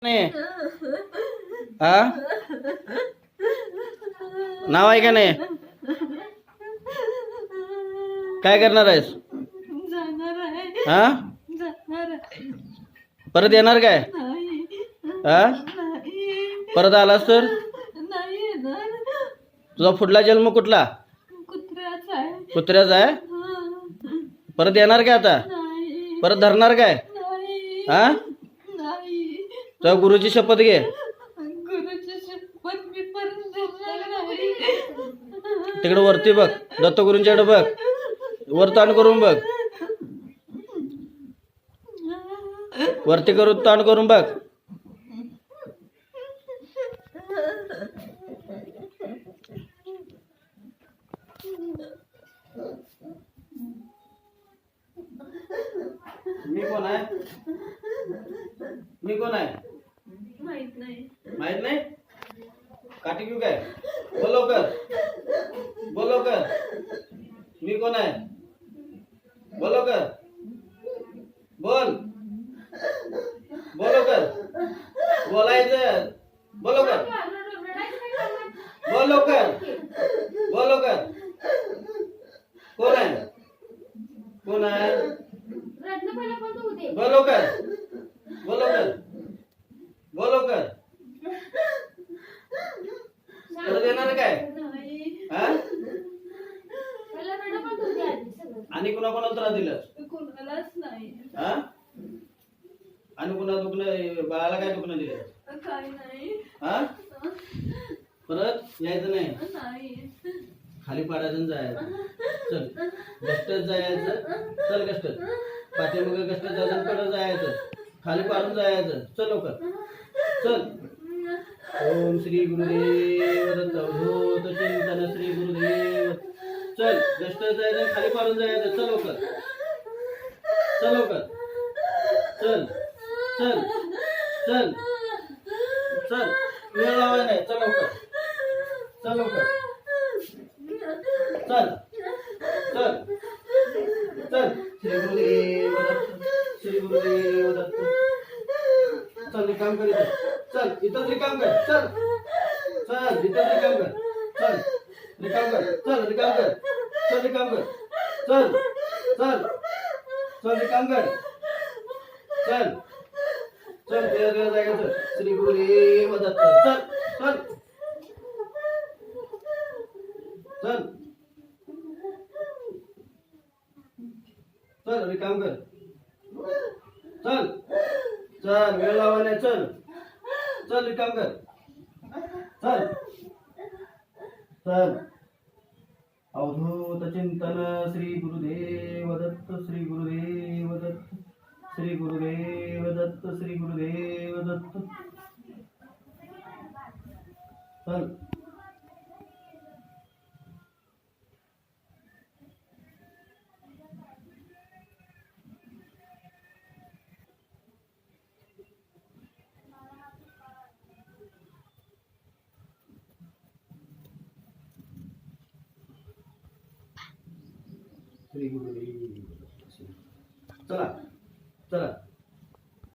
नाही हा नाव आहे का नाही? काय करणार आहेस? जाणार आहे. हा जाणार आहे. परत येणार काय? नाही. हा नाही. परत आलास तर नाही येणार. तुझा पुढला जन्म कुठला? कुत्र्याचा आहे. कुत्र्याचा आहे. हा. परत येणार काय आता? नाही. परत धरणार काय? नाही. हा नाही. तुझ्या गुरुची शपथ घे. गुरुची शपथ मी परत देणार नाही. तिकडे वरती बघ, दत्तगुरूंच्याकडे बघ, वर ताण करून बघ, वरती करून ताण करून बघ. मी कोण आहे? मी कोण आहे? माहित नाही. माहित नाही? काठी घेऊ काय? बोल लवकर, बोल लवकर. मी कोण आहे? बोल लवकर, बोल, बोल लवकर, बोलायचं, बोल लवकर, बोल लवकर, बोल लवकर. कोण आहे? कोण आहे? बोल लवकर, बोल लवकर, बोल लवकर. परत येणार काय? नाही. हा आणि कुणा कोणाला त्रास दिलास? कोणालाच नाही. हा आणि कुणा दुखणं, बाळाला काय दुखणं दिलं? काय नाही. हा परत यायचं नाही. नाही. खाली पाडायचं जायचं. चल कष्टच जायचं. चल कष्ट पाठीमागे कष्ट जायचं, कडं जायचं, खाली पाडून जायचं. चल लवकर चल. ओम श्री गुरुदेव दत्त अवधूत चिंतन श्री गुरुदेव. चल कष्ट जायचं, खाली पाडून जायचं. चल लवकर, चल लवकर, चल चल चल चल. वेळ लावायचा नाही. चल लवकर, चल लवकर, चल चल चल. श्री गुरुदेव दत्त, श्री गुरुदेव दत्त. चल रिकाम कर इथं. चल इथंच रिकाम कर. चल चल इथंच रिकाम कर. चल रिकाम कर. चल रिकाम कर. चल रिकाम कर. चल चल चल रिकाम कर. चल चल तुझ्या जायचं. श्री गुरुदेव दत्त. चल चल चल चल रिकाम कर. चल चल वेळ लावा नाही. चल चल रिकाम कर. चल चल. अवधूत चिंतन श्री गुरुदेव दत्त, श्री गुरुदेव दत्त, श्री गुरुदेव दत्त, श्री गुरुदेव दत्त. चल श्री गुरुदेव. चला.